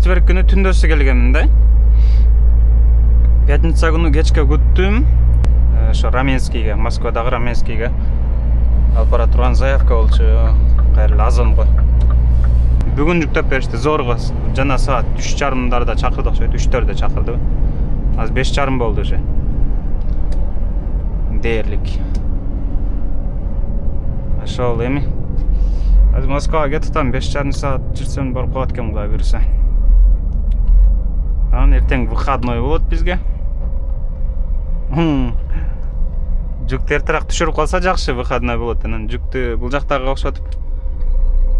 четверг күнү түндөсү келгенмин да. Пятница күнү кечке күттүм. Ошо Раменскийге, Москвадагы Раменскийге алып бара турган заявка болчу. Кайрылы азон го. Бүгүн жүктөп беришти зорго. Жана саат 3:30 чакырды окшойт, 3:00 чакырды. Азыр 5:30 болду уже. Дээрлик. Ошол эми. Азыр Москвага кетип атам, 5:30 саат жүрсөм барып калат экен Кудай буйруса. Анан эртең выходной болот бизге. Жүктү эртерээк түшүрүп калса жакшы, выходной болот. Анан жүктү бул жактагы окшотуп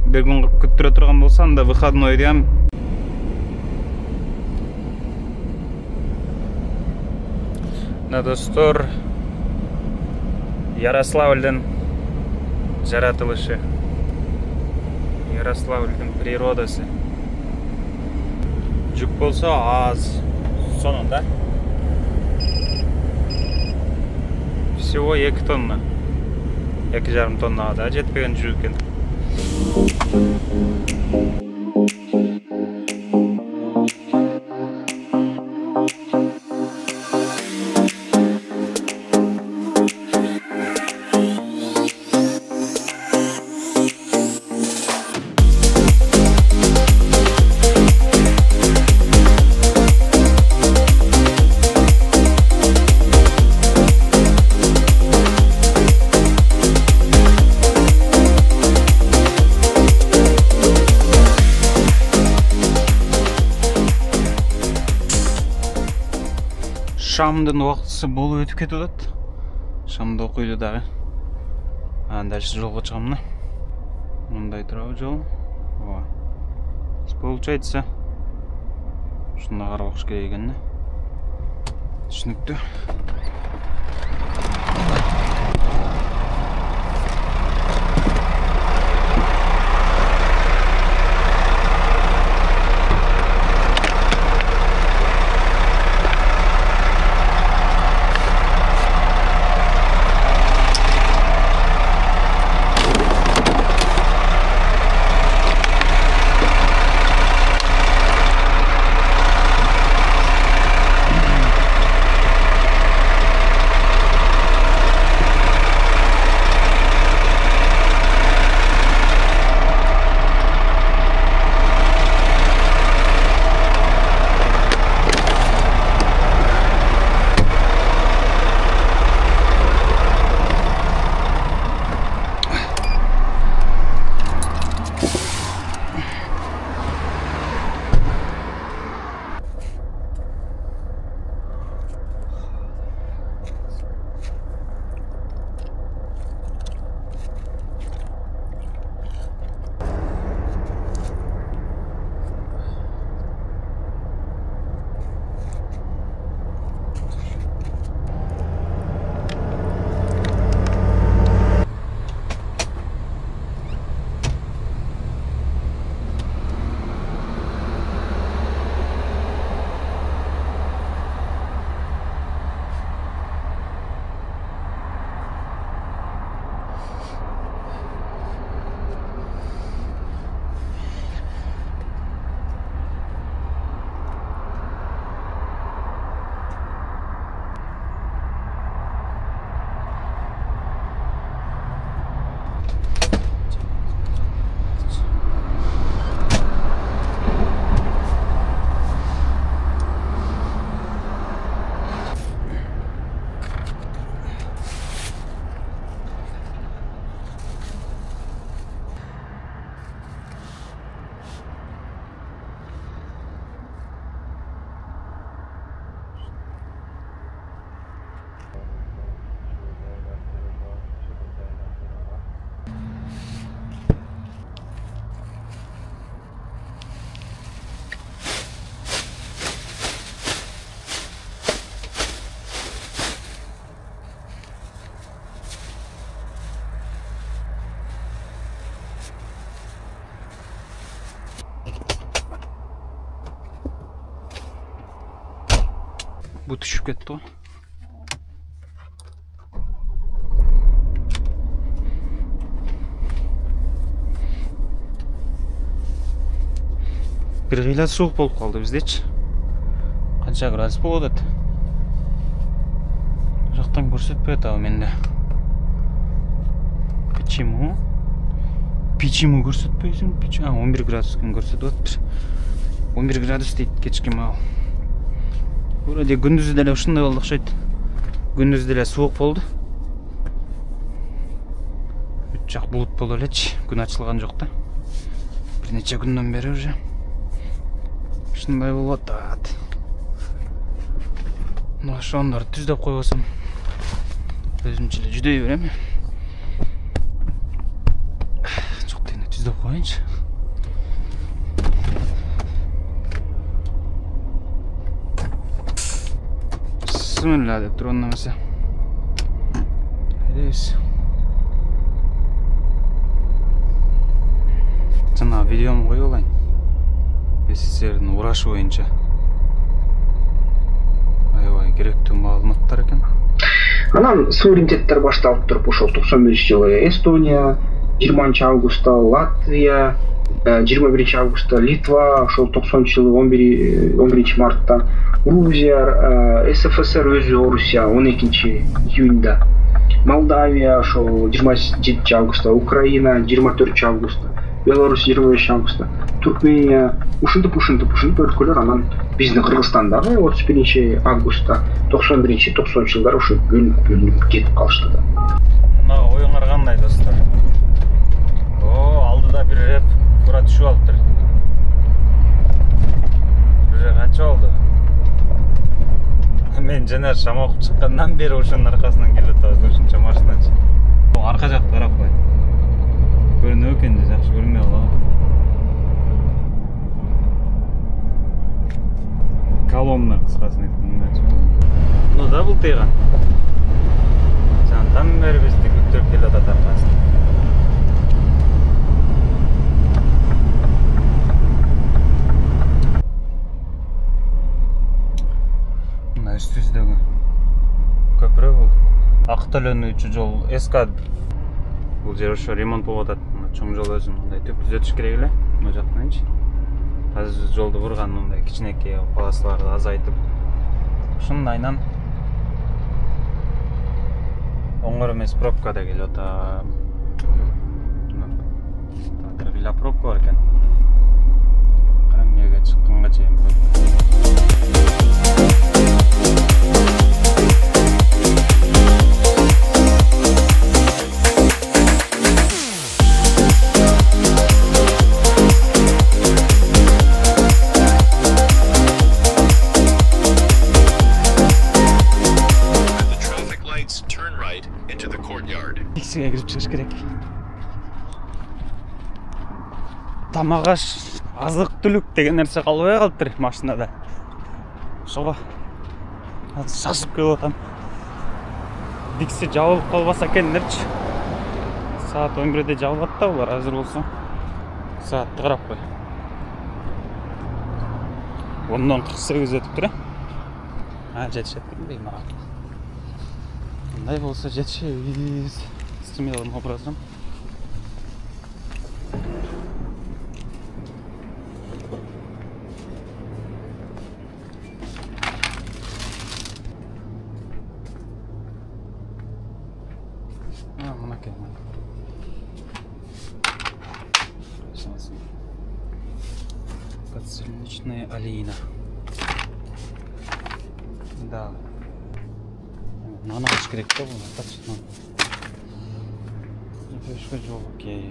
бир күн күттүрө турган болсо, анда выходнойду ham достор, Ярославльдын жаратылышы, Ярославльдын природасы. Жүк болсо аз, сонунда всего 2 тонна, 2,5 тоннага да жетпеген жүк экен. Шамдын убактысы болуп өтүп кетип атат. Шамды окуйлу дагы. Дальше жолго чыгам мына. Мындай турабы жол. Ооба. Получается, ушуна карабакчы керек экен да. Түшүнүктүү. Bu düşüp ketdi o. Бир кыйла суук болуп калды биздечи. Канча градус болот эт? Жактан көрсөтпөй атабы менде. Почему көрсөтпөйсүң? 11 градус көрсөтүп атыптыр. 11 градус дейт кечки маал. Вроде күндүз деле ушундай болду окшойт. Күндүз деле суук болду. Бүт жак булут болуп элечи, күн ачылган жок да. Бир нече күндөн бери уже ушундай болуп атат. Мына ошондорду түздөп койбосом өзүмчө эле жүдөй берем. Жок дегенде түздөп коеюнчу. Bismillah деп туруп немесе. Айдайбыз. Жана видеому коюп алайын. СССРдин урашы боюнча. Аябай керектүү маалыматтар экен. Анан суверенитеттер башталып туруп ошол 91-жылы Эстония, 20-августта Латвия, 21-августта Литва, ошол 90-жылы 11-мартта Грузия, СФСР өзү Орусия 12-июнда, Молдавия ошол 27-августта, Украина 24-августта, Беларусь 25-августта, Туркмения ушинтип өлкөлөр. Анан биздин Кыргызстандагы 31-августта 91-90-жылдар ушу бөлүнүп кетип калышты да. Мага оюңар кандай достор? Алдыда бир реп тура түшүп алыптыр. Уже канча болду? Мен жана шам окуп чыккандан бери ошонун аркасынан келип атабыз, ушунча машиначы. Арка жакты карап кой. Көрүнөт экен, жакшы көрүнбөй калабы. Колонна кыскасын айтканда. Ну да бул тыйган. Жандан бери бизди күттүрүп келип атат аркасын. Мына үстүбүздөгү көпүрө бул. Ак төлөнүүчү жол СК. Бул жер ошо ремонт болуп атат. Чоң жол өзү мындай түп түзөтүш керек эле. Мына жактанчы. Азыр жолду бурган мындай кичинекей полосаларды азайтып, ушунун айынан оңгор эмес пробкада келип атат. Бир кыйла пробка бар экен. Караң жерге чыкканга чейин. Иксиге кирип чыгыш керек. Тамак аш, азык түлүк деген нерсе калбай калыптыр машинада. Ошого азыр шашып келип атам. Дикси жабылып калбаса экендерчи. Саат 11-де жабылат да булар, азыр болсо. Саатты карап кой. 10:48 өтүптүр. Жетишет дейм мага. Кандай болсо жетишебиз. Смелым образом. Мына келмен. Подсолнечная олейна. Да. Нанаш керек та бул, точно. Пешка жол окей.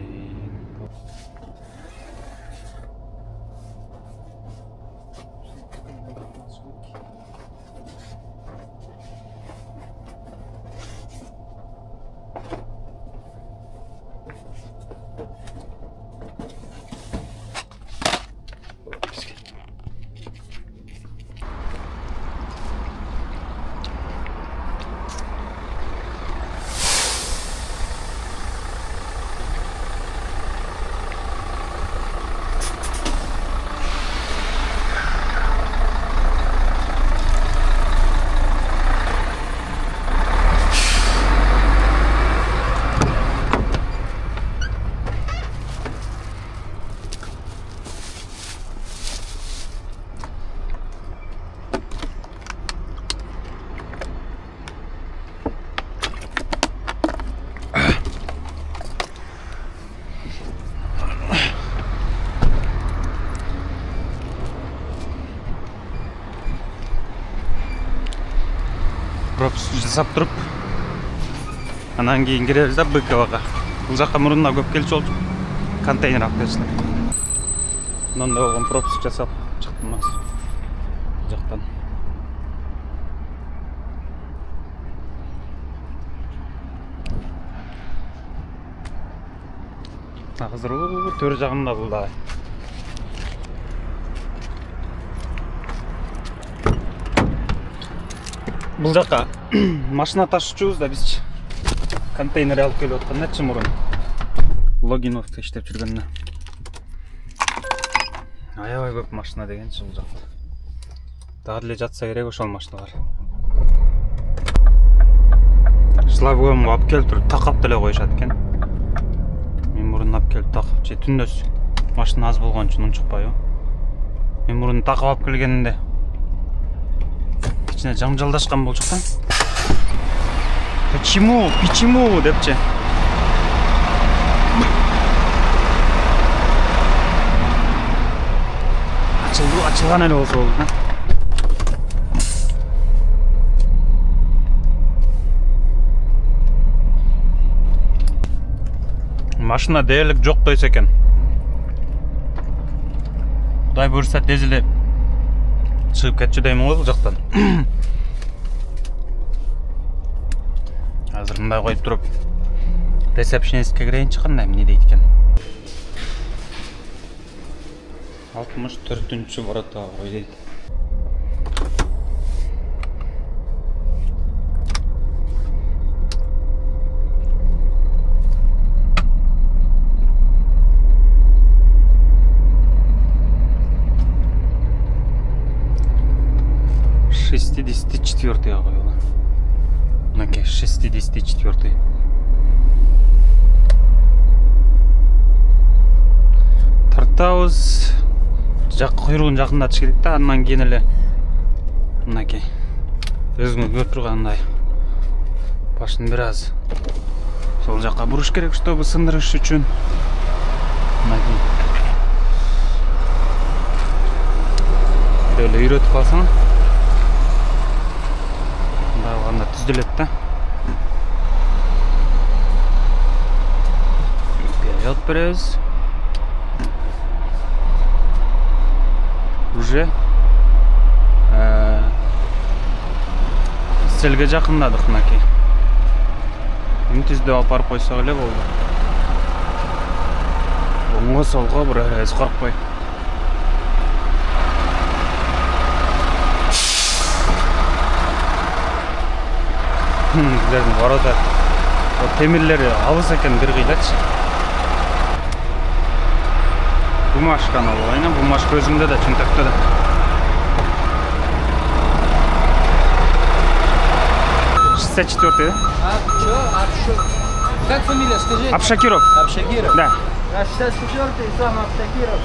пропуск жасап тұрып, анан кейін кіреріз да Быковаға. Бұл жаққа мұрынна көп келші олды, контейнер алып келшілер. Мұнда оған пропуск жасап шықтымыз жақтан. Қазір төр жағында бұлда. Бұл жаққа машина ташучубуз да біз контейнер алып келіп отқан нәтші мұрын. Логиновты іштеп жүргеніне. Аябай көп машина дегенші бұл жақта. Дағырле жатса керек ошол машиналар. Шлавгом алып келіп тұрып тақап деле қойышады екен. Мен мұрын алып келіп тақып, түндес машина аз болған үшін ұншықпай. Мен мұрын тақып алып келгенінде içine жамжалдашқан бол шыққан. Почему депче. Açılған әлі болса болды. Машина дерлік жоқ дойса екен. Құдай бұйырса тезіле шығып кетші деймін ғой бұл жақтан. Қазір мұндай қойып тұрып ресепшенистке кірейінші қандай не дейді екен. 64-ші воротаға қой дейді. Четвертый қойылы. Мынакей 64-й. Тартауыз құйрығын жақындатыш керек та, аннан кейін әлі мынакей өзіңіз көріп тұрғандай башын біраз сол жаққа бұрыш керек, чтобы сындырыш үшін. Мынакей böyle үйретіп қалсаң алғанда түзделеді да. Вперед береміз. Уже стелге жақындадық мынакей. Түздеп апарып қойсақ эле болды. Оңға солға біраз қорықпай. Біздердің ворота темірлері алыс екен бір қийлатшы. Бумашканы алайын, бумашка өзімде де чынтақта да. «64-й, да? Как фамилия, скажите? Абшакиров. Абшакиров? Да. 64-й, сам Абшакиров.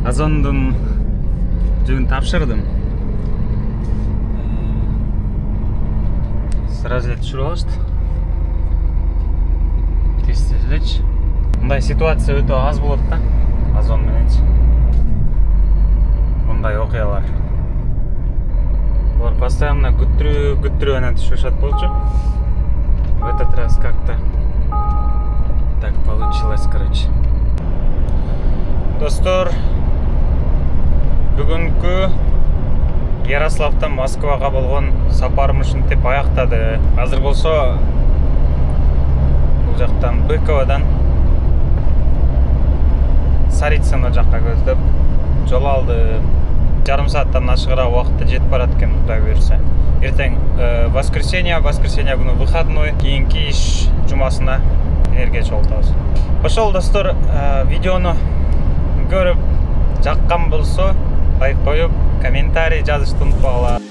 Азондың жүгін тапшырдым. Сразу түшіріп алышты. Тез-тезлеч. Бұндай ситуация өте аз болады да. Азон мененші. Бұндай оқиялар. Бұлар постоянно күттіру әнен түшіршат болчу. В этот раз как-то так получилось, короче. Достор, бүгінгі Ярославтан Москваға болған сапарымышын теп аяқтады. Қазір болса бұл жақтан Быковадан Царицыно жаққа көздеп жол алды. Жарым сааттан ашығырақ уақытта жетіп барады екен, Құдай бұйырса. Ертең воскресенье күні выходной, кейінгі иш жұмасына энергия жолдауыз. Ошол достор, видеоны көріп жаққан болса, лайк қойып, комментарий жазышты ұмытпаңlar.